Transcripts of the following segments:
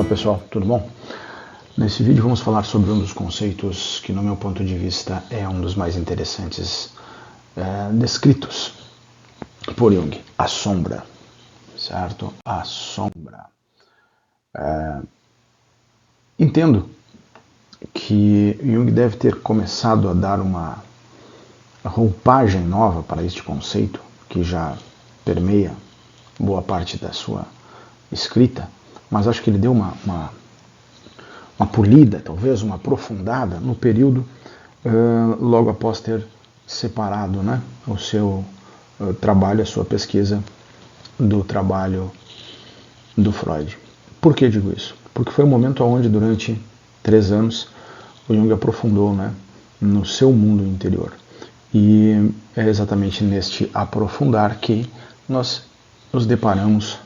pessoal, tudo bom? Nesse vídeo vamos falar sobre um dos conceitos que, no meu ponto de vista, é um dos mais interessantes descritos por Jung, a sombra, certo? A sombra. Entendo que Jung deve ter começado a dar uma roupagem nova para este conceito, que já permeia boa parte da sua escrita, mas acho que ele deu uma polida, talvez uma aprofundada no período logo após ter separado, né, o seu trabalho, a sua pesquisa do trabalho do Freud. Por que digo isso? Porque foi um momento onde durante 3 anos o Jung aprofundou, né, no seu mundo interior. E é exatamente neste aprofundar que nós nos deparamos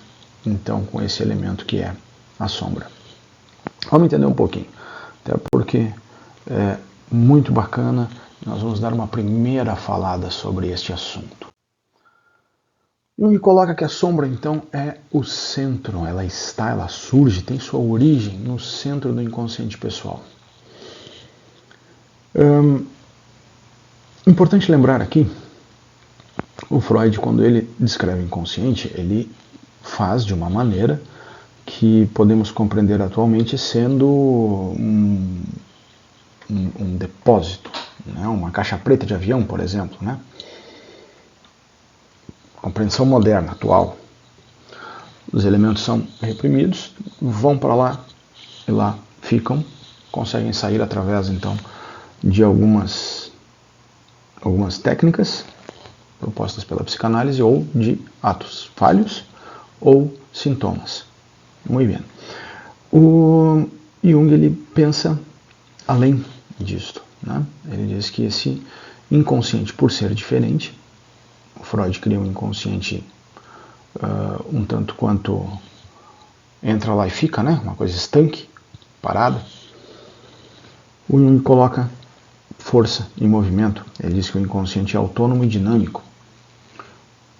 então com esse elemento que é a sombra. Vamos entender um pouquinho, até porque é muito bacana. Nós vamos dar uma primeira falada sobre este assunto. Jung coloca que a sombra então é o centro, ela surge, tem sua origem no centro do inconsciente pessoal. Importante lembrar aqui, o Freud, quando ele descreve o inconsciente, ele faz de uma maneira que podemos compreender atualmente sendo um depósito, né? Uma caixa preta de avião, por exemplo, né? Compreensão moderna, atual. Os elementos são reprimidos, vão para lá e lá ficam, conseguem sair através então de algumas técnicas propostas pela psicanálise ou de atos falhos ou sintomas. Muito bem. O Jung ele pensa além disto, né? Ele diz que esse inconsciente, por ser diferente, o Freud cria um inconsciente um tanto quanto entra lá e fica, né? Uma coisa estanque, parada. O Jung coloca força em movimento. Ele diz que o inconsciente é autônomo e dinâmico.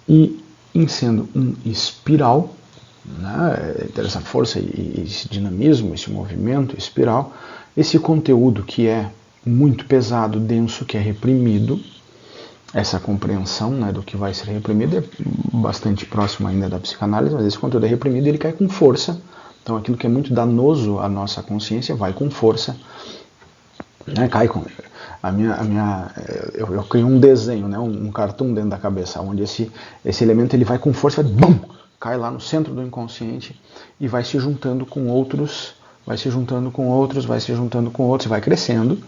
E em sendo um espiral, né, essa força e esse dinamismo, esse movimento espiral, esse conteúdo que é muito pesado, denso, que é reprimido, essa compreensão, né, do que vai ser reprimido é bastante próximo ainda da psicanálise, mas esse conteúdo é reprimido e ele cai com força. Então aquilo que é muito danoso à nossa consciência vai com força, né, cai com... Eu crio um desenho, né, um cartoon dentro da cabeça, onde esse elemento ele vai com força, bum, cai lá no centro do inconsciente e vai se juntando com outros, vai se juntando com outros, vai se juntando com outros, vai crescendo,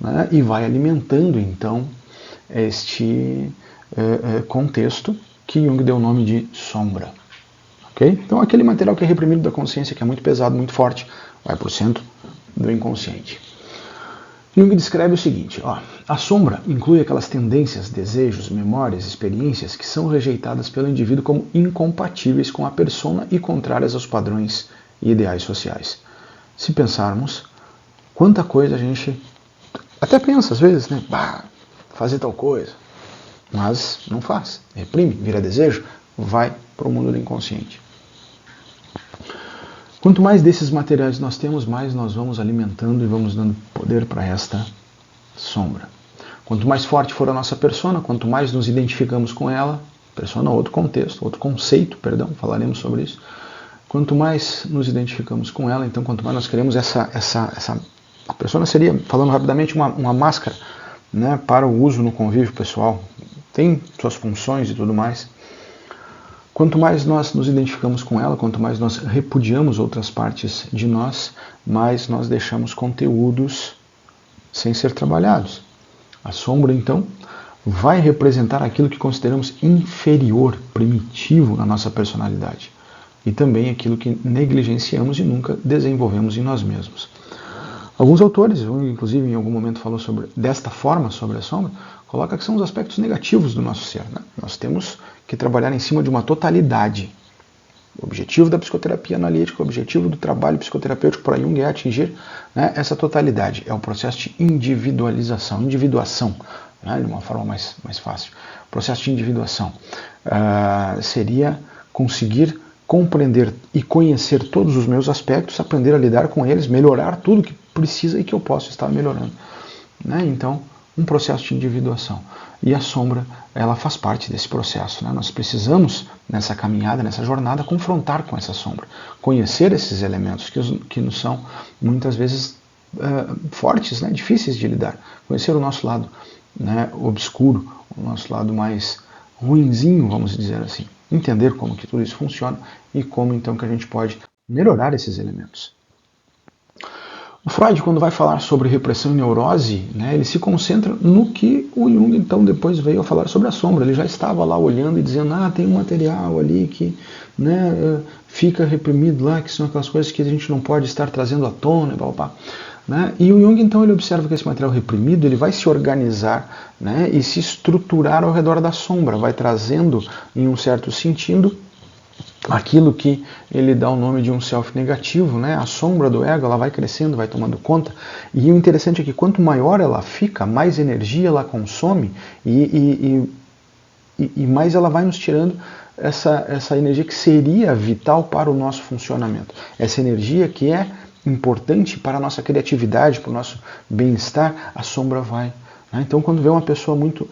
né, e vai alimentando então este contexto que Jung deu o nome de sombra. Okay? Então aquele material que é reprimido da consciência, que é muito pesado, muito forte, vai para o centro do inconsciente. Jung descreve o seguinte, a sombra inclui aquelas tendências, desejos, memórias, experiências que são rejeitadas pelo indivíduo como incompatíveis com a persona e contrárias aos padrões e ideais sociais. Se pensarmos, quanta coisa a gente até pensa às vezes, né? Fazer tal coisa, mas não faz, reprime, vira desejo, vai para o mundo do inconsciente. Quanto mais desses materiais nós temos, mais nós vamos alimentando e vamos dando poder para esta sombra. Quanto mais forte for a nossa persona, quanto mais nos identificamos com ela, persona outro contexto, outro conceito, perdão, falaremos sobre isso. Quanto mais nos identificamos com ela, então quanto mais nós queremos a persona seria, falando rapidamente, uma máscara, né, para o uso no convívio pessoal. Tem suas funções e tudo mais. Quanto mais nós nos identificamos com ela, quanto mais nós repudiamos outras partes de nós, mais nós deixamos conteúdos sem ser trabalhados. A sombra, então, vai representar aquilo que consideramos inferior, primitivo na nossa personalidade. E também aquilo que negligenciamos e nunca desenvolvemos em nós mesmos. Alguns autores, inclusive em algum momento falou desta forma sobre a sombra, coloca que são os aspectos negativos do nosso ser, né? Nós temos que trabalhar em cima de uma totalidade. O objetivo da psicoterapia analítica, o objetivo do trabalho psicoterapêutico para Jung é atingir, né, essa totalidade. É o processo de individualização, né, de uma forma mais fácil. O processo de individuação seria conseguir compreender e conhecer todos os meus aspectos, aprender a lidar com eles, melhorar tudo que precisa e que eu posso estar melhorando. Né? Então, um processo de individuação. E a sombra, ela faz parte desse processo. Né? Nós precisamos, nessa caminhada, nessa jornada, confrontar com essa sombra. Conhecer esses elementos que nos são, muitas vezes, fortes, né? Difíceis de lidar. Conhecer o nosso lado, né? Obscuro, o nosso lado mais ruinzinho, vamos dizer assim. Entender como que tudo isso funciona e como, então, que a gente pode melhorar esses elementos. O Freud, quando vai falar sobre repressão e neurose, né, ele se concentra no que o Jung, então, depois veio a falar sobre a sombra. Ele já estava lá olhando e dizendo, tem um material ali que, né, fica reprimido lá, que são aquelas coisas que a gente não pode estar trazendo à tona, né? E o Jung, então, ele observa que esse material reprimido ele vai se organizar, né, e se estruturar ao redor da sombra, vai trazendo, em um certo sentido, aquilo que ele dá o nome de um self negativo, né? A sombra do ego, ela vai crescendo, vai tomando conta. E o interessante é que quanto maior ela fica, mais energia ela consome e mais ela vai nos tirando essa energia que seria vital para o nosso funcionamento. Essa energia que é importante para a nossa criatividade, para o nosso bem-estar, a sombra vai. Né? Então, quando vê uma pessoa muito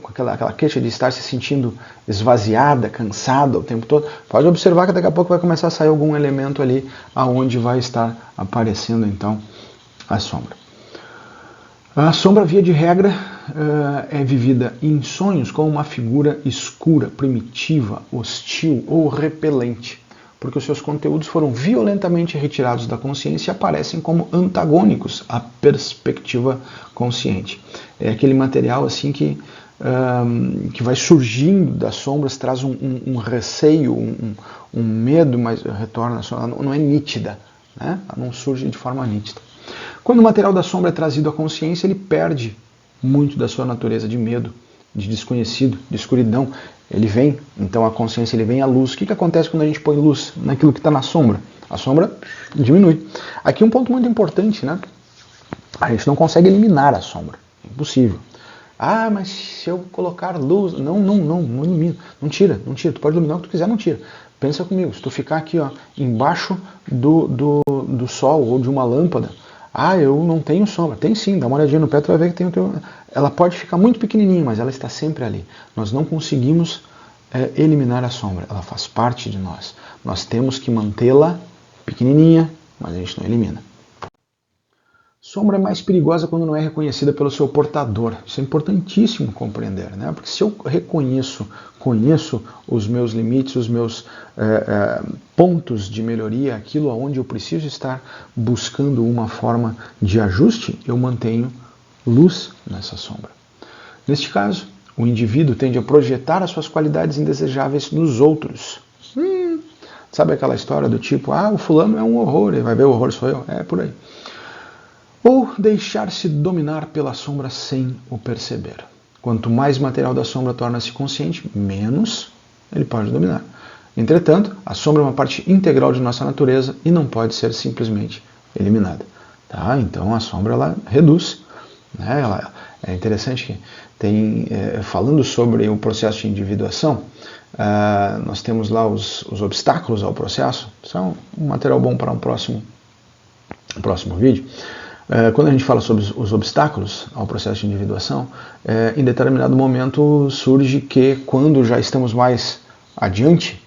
com aquela queixa de estar se sentindo esvaziada, cansada o tempo todo, pode observar que daqui a pouco vai começar a sair algum elemento ali aonde vai estar aparecendo então a sombra. A sombra, via de regra, é vivida em sonhos como uma figura escura, primitiva, hostil ou repelente, porque os seus conteúdos foram violentamente retirados da consciência e aparecem como antagônicos à perspectiva consciente. É aquele material assim que vai surgindo das sombras, traz um receio, um medo, mas retorna, não é nítida, né? Não surge de forma nítida. Quando o material da sombra é trazido à consciência, ele perde muito da sua natureza de medo, de desconhecido, de escuridão. Ele vem, então a consciência ele vem à luz. O que acontece quando a gente põe luz naquilo que está na sombra? A sombra diminui. Aqui um ponto muito importante, né? A gente não consegue eliminar a sombra. É impossível. Mas se eu colocar luz... Não ilumina. Não tira. Tu pode iluminar o que tu quiser, não tira. Pensa comigo, se tu ficar aqui, embaixo do sol ou de uma lâmpada, eu não tenho sombra. Tem sim, dá uma olhadinha no pé, tu vai ver que tem o teu... Ela pode ficar muito pequenininha, mas ela está sempre ali. Nós não conseguimos eliminar a sombra. Ela faz parte de nós. Nós temos que mantê-la pequenininha, mas a gente não elimina. Sombra é mais perigosa quando não é reconhecida pelo seu portador. Isso é importantíssimo compreender, né? Porque se eu conheço os meus limites, os meus pontos de melhoria, aquilo aonde eu preciso estar buscando uma forma de ajuste, eu mantenho luz nessa sombra. Neste caso, o indivíduo tende a projetar as suas qualidades indesejáveis nos outros. Sabe aquela história do tipo, o fulano é um horror, ele vai ver o horror sou eu? É por aí. Ou deixar-se dominar pela sombra sem o perceber. Quanto mais material da sombra torna-se consciente, menos ele pode dominar. Entretanto, a sombra é uma parte integral de nossa natureza e não pode ser simplesmente eliminada. Tá? Então a sombra ela reduz. Né? É interessante que falando sobre o processo de individuação, nós temos lá os obstáculos ao processo. São um material bom para um próximo vídeo. Quando a gente fala sobre os obstáculos ao processo de individuação, em determinado momento surge que quando já estamos mais adiante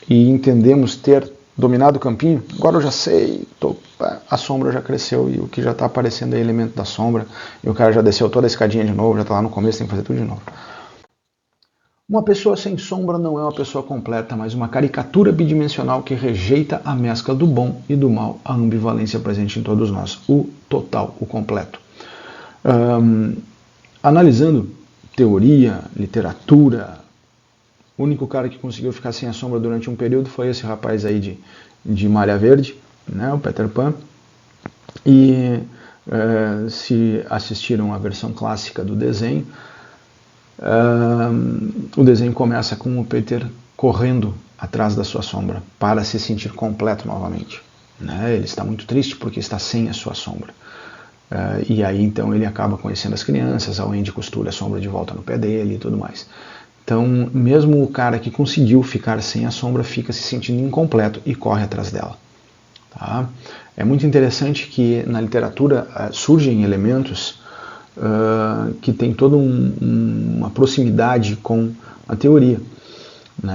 e entendemos ter dominado o campinho, agora eu já sei, a sombra já cresceu e o que já está aparecendo é elemento da sombra e o cara já desceu toda a escadinha de novo, já está lá no começo, tem que fazer tudo de novo. Uma pessoa sem sombra não é uma pessoa completa, mas uma caricatura bidimensional que rejeita a mescla do bom e do mal, a ambivalência presente em todos nós, o total, o completo. Analisando teoria, literatura, o único cara que conseguiu ficar sem a sombra durante um período foi esse rapaz aí de Malha Verde, né, o Peter Pan. E se assistiram à versão clássica do desenho, o desenho começa com o Peter correndo atrás da sua sombra para se sentir completo novamente. Né? Ele está muito triste porque está sem a sua sombra. E aí então ele acaba conhecendo as crianças, a Wendy costura a sombra de volta no pé dele e tudo mais. Então, mesmo o cara que conseguiu ficar sem a sombra fica se sentindo incompleto e corre atrás dela. Tá? É muito interessante que na literatura surgem elementos que têm toda uma proximidade com a teoria. Né?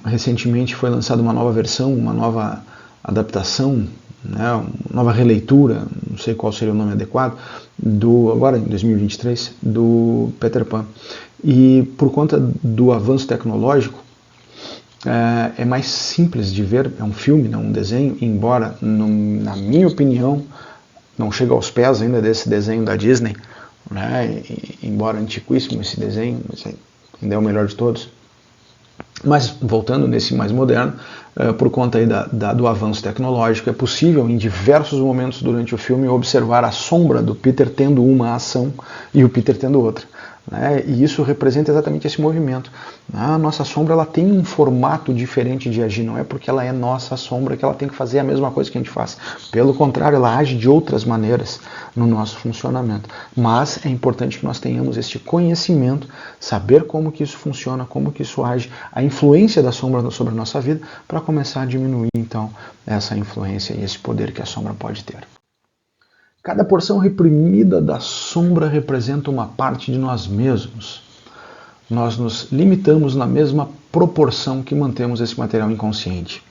Recentemente foi lançada uma nova versão, uma nova adaptação, né? Uma nova releitura, não sei qual seria o nome adequado, agora em 2023, do Peter Pan. E por conta do avanço tecnológico, é mais simples de ver, é um filme, não um desenho, embora, na minha opinião, não chega aos pés ainda desse desenho da Disney, né? Embora antiquíssimo esse desenho, mas ainda é o melhor de todos. Mas voltando nesse mais moderno, por conta aí do avanço tecnológico, é possível em diversos momentos durante o filme observar a sombra do Peter tendo uma ação e o Peter tendo outra. Né? E isso representa exatamente esse movimento. A nossa sombra ela tem um formato diferente de agir, não é porque ela é nossa sombra que ela tem que fazer a mesma coisa que a gente faz. Pelo contrário, ela age de outras maneiras no nosso funcionamento. Mas é importante que nós tenhamos este conhecimento, saber como que isso funciona, como que isso age, a influência da sombra sobre a nossa vida, para começar a diminuir então essa influência e esse poder que a sombra pode ter. Cada porção reprimida da sombra representa uma parte de nós mesmos. Nós nos limitamos na mesma proporção que mantemos esse material inconsciente.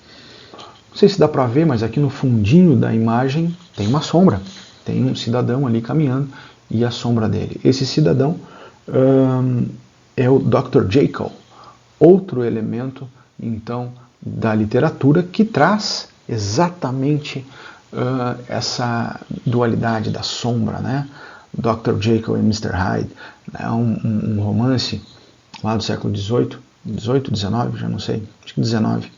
Não sei se dá para ver, mas aqui no fundinho da imagem tem uma sombra. Tem um cidadão ali caminhando e a sombra dele. Esse cidadão é o Dr. Jekyll, outro elemento, então, da literatura que traz exatamente essa dualidade da sombra, né? Dr. Jekyll e Mr. Hyde, né? um romance lá do século XVIII, 19, já não sei, acho que 19.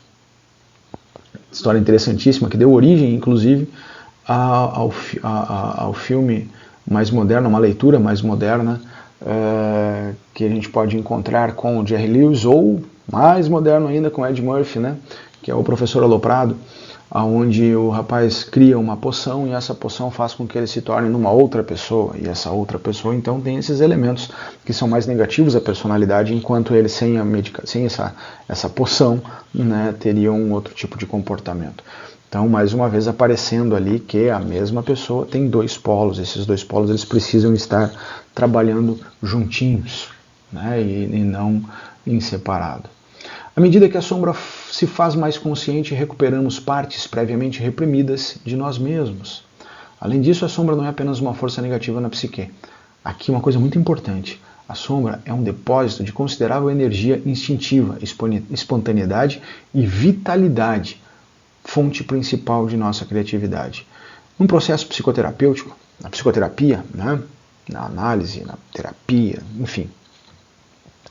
História interessantíssima que deu origem, inclusive, ao filme mais moderno, uma leitura mais moderna que a gente pode encontrar com o Jerry Lewis, ou mais moderno ainda com Ed Murphy, né? Que é o Professor Aloprado, onde o rapaz cria uma poção e essa poção faz com que ele se torne uma outra pessoa, e essa outra pessoa então tem esses elementos que são mais negativos à personalidade, enquanto ele sem essa poção, né, teria um outro tipo de comportamento. Então, mais uma vez aparecendo ali que a mesma pessoa tem dois polos, esses dois polos eles precisam estar trabalhando juntinhos, né, e não em separado. À medida que a sombra se faz mais consciente, recuperamos partes previamente reprimidas de nós mesmos. Além disso, a sombra não é apenas uma força negativa na psique. Aqui uma coisa muito importante. A sombra é um depósito de considerável energia instintiva, espontaneidade e vitalidade, fonte principal de nossa criatividade. Num processo psicoterapêutico, na psicoterapia, né, na análise, na terapia, enfim,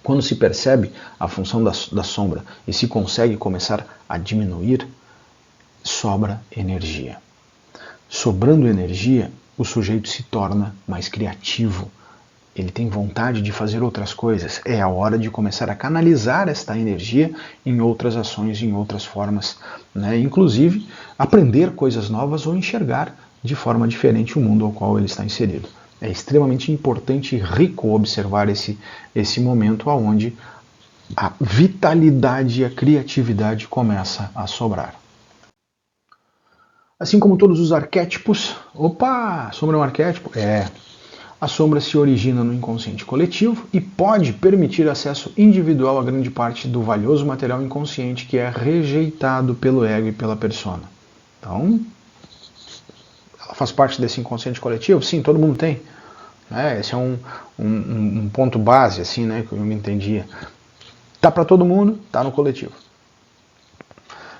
quando se percebe a função da sombra e se consegue começar a diminuir, sobra energia. Sobrando energia, o sujeito se torna mais criativo. Ele tem vontade de fazer outras coisas. É a hora de começar a canalizar esta energia em outras ações, em outras formas, né? Inclusive aprender coisas novas ou enxergar de forma diferente o mundo ao qual ele está inserido. É extremamente importante e rico observar esse momento onde a vitalidade e a criatividade começa a sobrar. Assim como todos os arquétipos, a sombra é um arquétipo? A sombra se origina no inconsciente coletivo e pode permitir acesso individual a grande parte do valioso material inconsciente que é rejeitado pelo ego e pela persona. Então, ela faz parte desse inconsciente coletivo? Sim, todo mundo tem. Esse é um ponto base, assim, né, que eu me entendia. Tá para todo mundo, tá no coletivo.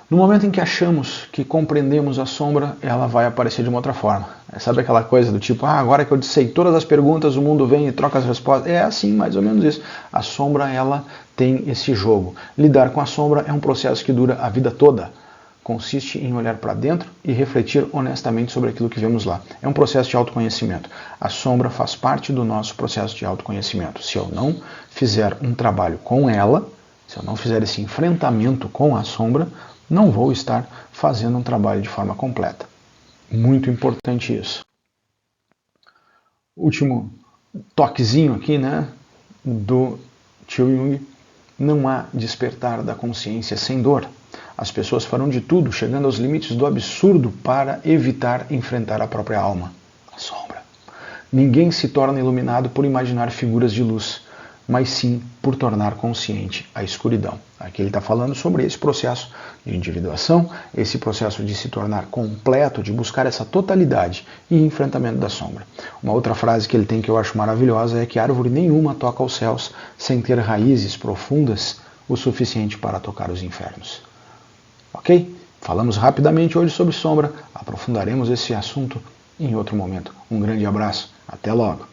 No momento em que achamos que compreendemos a sombra, ela vai aparecer de uma outra forma. Sabe aquela coisa do tipo, agora que eu sei todas as perguntas, o mundo vem e troca as respostas? É assim, mais ou menos isso. A sombra, ela tem esse jogo. Lidar com a sombra é um processo que dura a vida toda. Consiste em olhar para dentro e refletir honestamente sobre aquilo que vemos lá. É um processo de autoconhecimento. A sombra faz parte do nosso processo de autoconhecimento. Se eu não fizer um trabalho com ela, se eu não fizer esse enfrentamento com a sombra, não vou estar fazendo um trabalho de forma completa. Muito importante isso. Último toquezinho aqui, né, do tio Jung, não há despertar da consciência sem dor. As pessoas farão de tudo, chegando aos limites do absurdo, para evitar enfrentar a própria alma, a sombra. Ninguém se torna iluminado por imaginar figuras de luz, mas sim por tornar consciente a escuridão. Aqui ele está falando sobre esse processo de individuação, esse processo de se tornar completo, de buscar essa totalidade e enfrentamento da sombra. Uma outra frase que ele tem que eu acho maravilhosa é que árvore nenhuma toca aos céus sem ter raízes profundas o suficiente para tocar os infernos. Ok? Falamos rapidamente hoje sobre sombra, aprofundaremos esse assunto em outro momento. Um grande abraço, até logo!